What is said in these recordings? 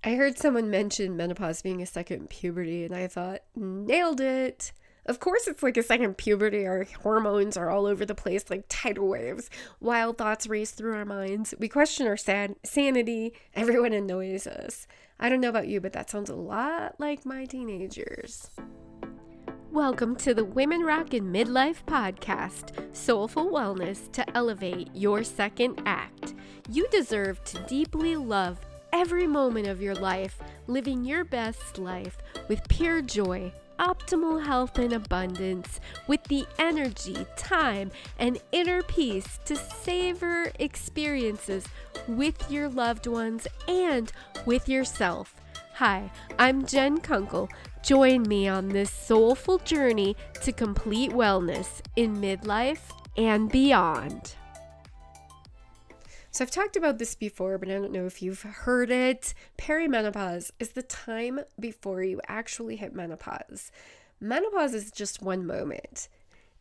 I heard someone mention menopause being a second puberty, and I thought, nailed it. Of course, it's like a second puberty. Our hormones are all over the place like tidal waves. Wild thoughts race through our minds. We question our sanity. Everyone annoys us. I don't know about you, but that sounds a lot like my teenagers. Welcome to the Women Rock in Midlife podcast, soulful wellness to elevate your second act. You deserve to deeply love every moment of your life, living your best life with pure joy, optimal health and abundance, with the energy, time, and inner peace to savor experiences with your loved ones and with yourself. Hi, I'm Jen Kunkel. Join me on this soulful journey to complete wellness in midlife and beyond. So I've talked about this before, but I don't know if you've heard it. Perimenopause is the time before you actually hit menopause. Menopause is just one moment.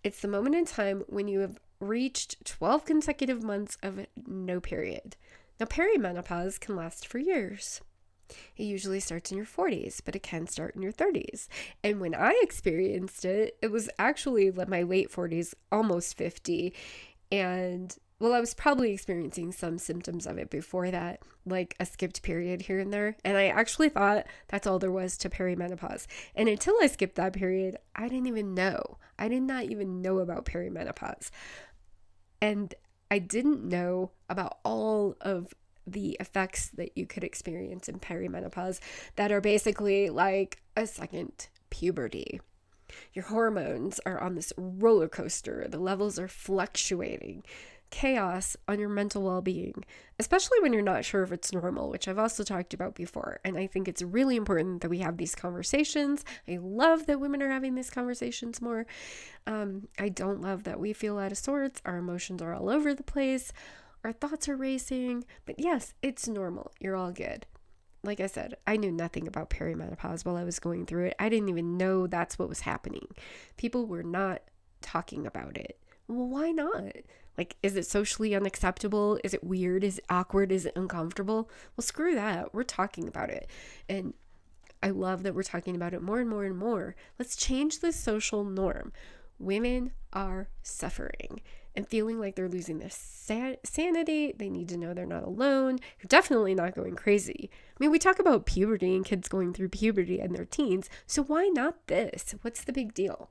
It's the moment in time when you have reached 12 consecutive months of no period. Now, perimenopause can last for years. It usually starts in your 40s, but it can start in your 30s. And when I experienced it, it was actually my late 40s, almost 50. And well, I was probably experiencing some symptoms of it before that, like a skipped period here and there. And I actually thought that's all there was to perimenopause. And until I skipped that period, I didn't even know. I did not even know about perimenopause. And I didn't know about all of the effects that you could experience in perimenopause that are basically like a second puberty. Your hormones are on this roller coaster. The levels are fluctuating. Chaos on your mental well-being, especially when you're not sure if it's normal, which I've also talked about before. And I think it's really important that we have these conversations. I love that women are having these conversations more. I don't love that we feel out of sorts. Our emotions are all over the place. Our thoughts are racing. But yes, it's normal. You're all good. Like I said, I knew nothing about perimenopause while I was going through it. I didn't even know that's what was happening. People were not talking about it. Well, why not? Like, is it socially unacceptable? Is it weird? Is it awkward? Is it uncomfortable? Well, screw that. We're talking about it. And I love that we're talking about it more and more and more. Let's change the social norm. Women are suffering and feeling like they're losing their sanity. They need to know they're not alone. You're definitely not going crazy. I mean, we talk about puberty and kids going through puberty in their teens. So why not this? What's the big deal?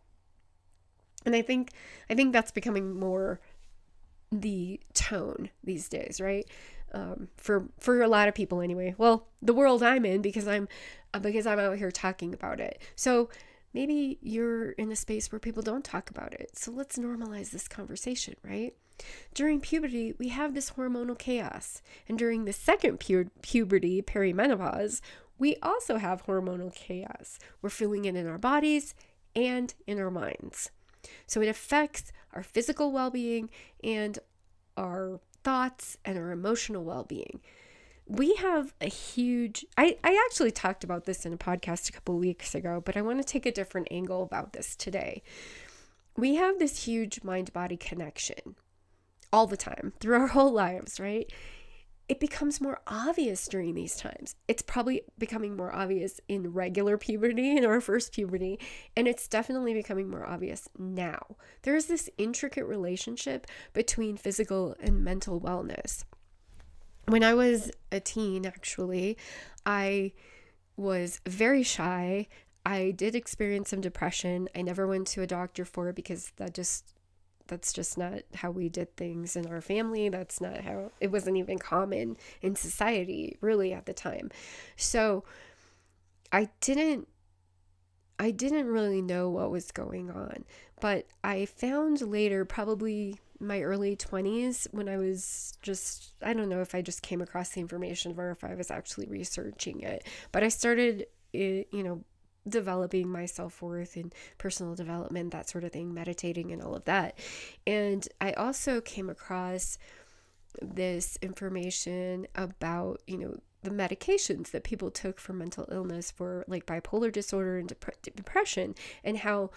And I think that's becoming more the tone these days, right? For a lot of people anyway. Well, the world I'm in because I'm out here talking about it. So maybe you're in a space where people don't talk about it. So let's normalize this conversation, right? During puberty, we have this hormonal chaos. And during the second puberty, perimenopause, we also have hormonal chaos. We're feeling it in our bodies and in our minds. So it affects our physical well-being and our thoughts and our emotional well-being. We have a huge, I actually talked about this in a podcast a couple weeks ago, but I want to take a different angle about this today. We have this huge mind-body connection all the time through our whole lives, right? It becomes more obvious during these times. It's probably becoming more obvious in regular puberty, in our first puberty, and it's definitely becoming more obvious now. There's this intricate relationship between physical and mental wellness. When I was a teen, actually, I was very shy. I did experience some depression. I never went to a doctor for it because that's just not how we did things in our family. That's not how, it wasn't even common in society really at the time. So I didn't really know what was going on, but I found later, probably my early 20s, when I was just, I don't know if I just came across the information or if I was actually researching it, but I started, developing my self-worth and personal development, that sort of thing, meditating and all of that. And I also came across this information about, the medications that people took for mental illness, for like bipolar disorder and depression, and how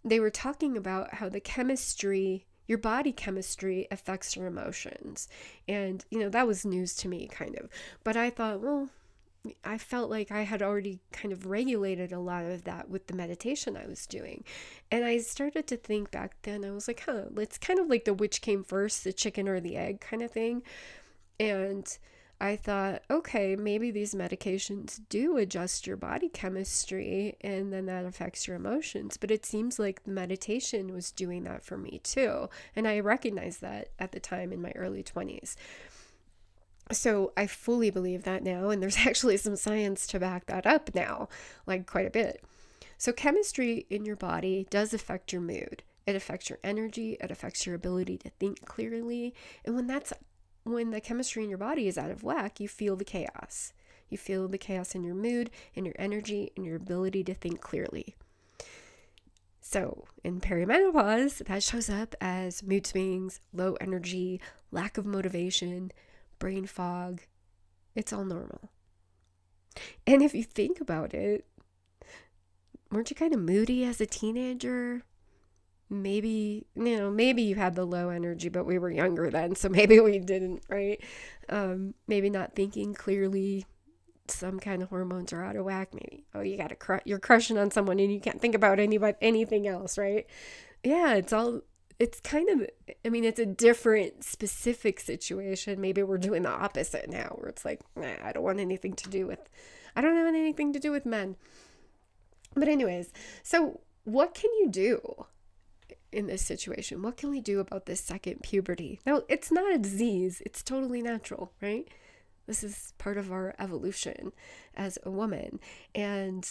they were talking about how the chemistry, your body chemistry, affects your emotions. And, that was news to me, kind of. But I thought, well, I felt like I had already kind of regulated a lot of that with the meditation I was doing. And I started to think back then, I was like, it's kind of like the which came first, the chicken or the egg kind of thing. And I thought, okay, maybe these medications do adjust your body chemistry and then that affects your emotions. But it seems like meditation was doing that for me too. And I recognized that at the time in my early 20s. So I fully believe that now. And there's actually some science to back that up now, like quite a bit. So chemistry in your body does affect your mood. It affects your energy. It affects your ability to think clearly. And when the chemistry in your body is out of whack, you feel the chaos. You feel the chaos in your mood, in your energy, in your ability to think clearly. So in perimenopause, that shows up as mood swings, low energy, lack of motivation, brain fog. It's all normal. And if you think about it, weren't you kind of moody as a teenager? Maybe you had the low energy, but we were younger then, so maybe we didn't, right? Maybe not thinking clearly, some kind of hormones are out of whack. Maybe, you're crushing on someone and you can't think about anything else, right? Yeah, it's kind of, it's a different specific situation. Maybe we're doing the opposite now, where it's like, I don't want anything to do with, I don't have anything to do with men. But anyways, so what can you do in this situation? What can we do about this second puberty? Now, it's not a disease. It's totally natural, right? This is part of our evolution as a woman. And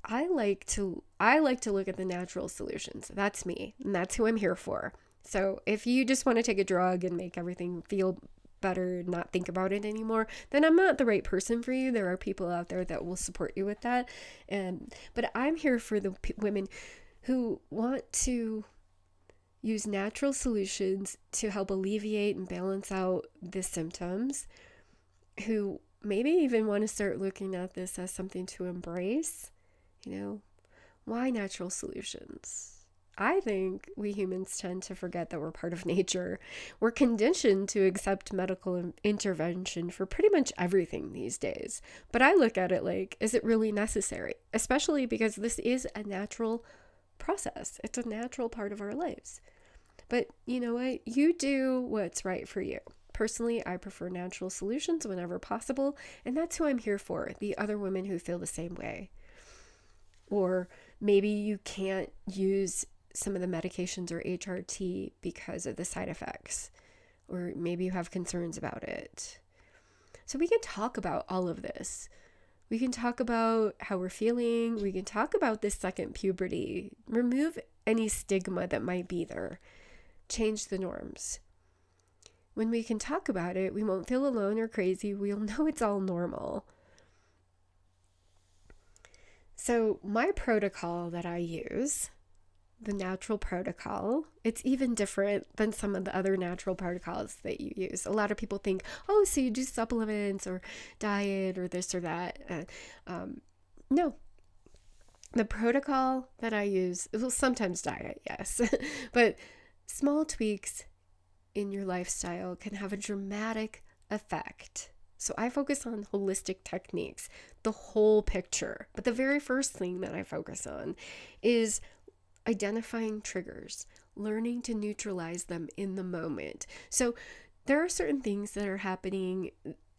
I like to look at the natural solutions. That's me, and that's who I'm here for. So if you just want to take a drug and make everything feel better, not think about it anymore, then I'm not the right person for you. There are people out there that will support you with that. But I'm here for the women who want to use natural solutions to help alleviate and balance out the symptoms, who maybe even want to start looking at this as something to embrace. Why natural solutions? I think we humans tend to forget that we're part of nature. We're conditioned to accept medical intervention for pretty much everything these days. But I look at it like, is it really necessary? Especially because this is a natural process. It's a natural part of our lives. But you know what? You do what's right for you. Personally, I prefer natural solutions whenever possible, and that's who I'm here for, the other women who feel the same way. Or maybe you can't use some of the medications or HRT because of the side effects, or maybe you have concerns about it. So we can talk about all of this. We can talk about how we're feeling. We can talk about this second puberty. Remove any stigma that might be there. Change the norms. When we can talk about it, we won't feel alone or crazy. We'll know it's all normal. So my protocol that I use, the natural protocol, it's even different than some of the other natural protocols that you use. A lot of people think, oh, so you do supplements or diet or this or that. No. The protocol that I use, well, sometimes diet, yes, but small tweaks in your lifestyle can have a dramatic effect. So I focus on holistic techniques, the whole picture. But the very first thing that I focus on is identifying triggers, learning to neutralize them in the moment. So there are certain things that are happening,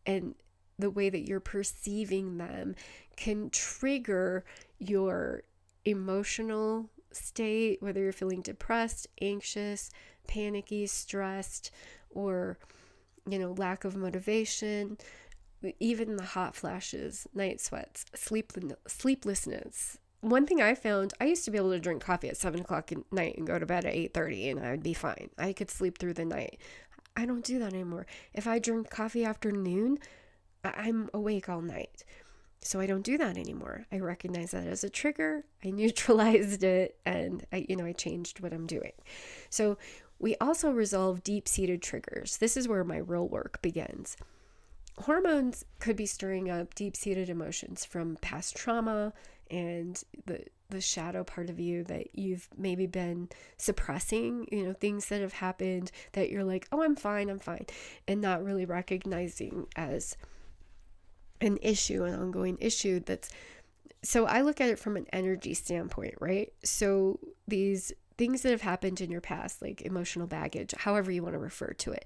and the way that you're perceiving them can trigger your emotional state, whether you're feeling depressed, anxious, panicky, stressed, or lack of motivation, even the hot flashes, night sweats, sleeplessness. One thing I found, I used to be able to drink coffee at 7 o'clock at night and go to bed at 8:30 and I would be fine. I could sleep through the night. I don't do that anymore. If I drink coffee after noon, I'm awake all night. So I don't do that anymore. I recognize that as a trigger. I neutralized it, and I changed what I'm doing. So we also resolve deep-seated triggers. This is where my real work begins. Hormones could be stirring up deep-seated emotions from past trauma and the shadow part of you that you've maybe been suppressing, things that have happened that you're like, oh, I'm fine, and not really recognizing as an issue, an ongoing issue so I look at it from an energy standpoint, right? So these things that have happened in your past, like emotional baggage, however you want to refer to it,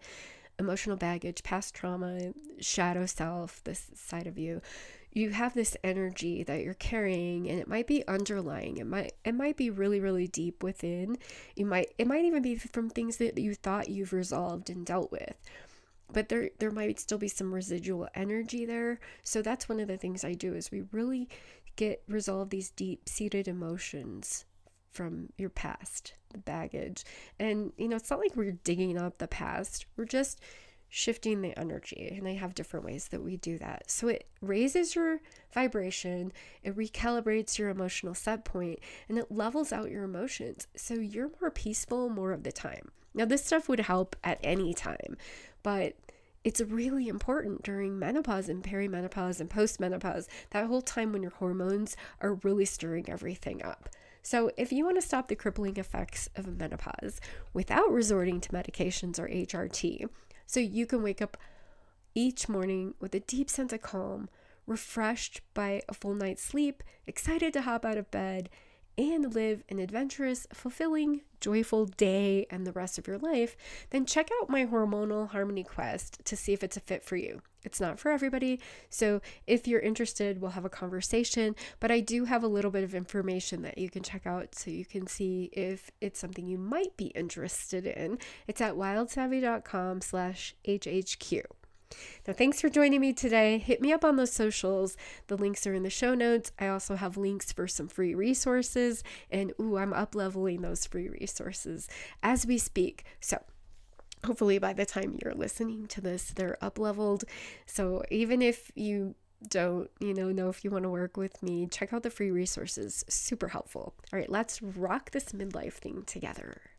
emotional baggage, past trauma, shadow self, this side of you, you have this energy that you're carrying, and it might be underlying. It might be really, really deep within. It might even be from things that you thought you've resolved and dealt with. But there might still be some residual energy there. So that's one of the things I do, is we really resolve these deep-seated emotions from your past, the baggage. And it's not like we're digging up the past. We're just shifting the energy, and I have different ways that we do that. So it raises your vibration, it recalibrates your emotional set point, and it levels out your emotions, so you're more peaceful more of the time. Now, this stuff would help at any time, but it's really important during menopause and perimenopause and postmenopause, that whole time when your hormones are really stirring everything up. So if you want to stop the crippling effects of menopause without resorting to medications or HRT, so you can wake up each morning with a deep sense of calm, refreshed by a full night's sleep, excited to hop out of bed, and live an adventurous, fulfilling, joyful day and the rest of your life, then check out my Hormonal Harmony Quest to see if it's a fit for you. It's not for everybody, so if you're interested, we'll have a conversation, but I do have a little bit of information that you can check out so you can see if it's something you might be interested in. It's at wildsavvy.com/HHQ. Now, thanks for joining me today. Hit me up on those socials. The links are in the show notes. I also have links for some free resources, and I'm up-leveling those free resources as we speak. So hopefully by the time you're listening to this, they're up-leveled. So even if you don't, know if you want to work with me, check out the free resources. Super helpful. All right, let's rock this midlife thing together.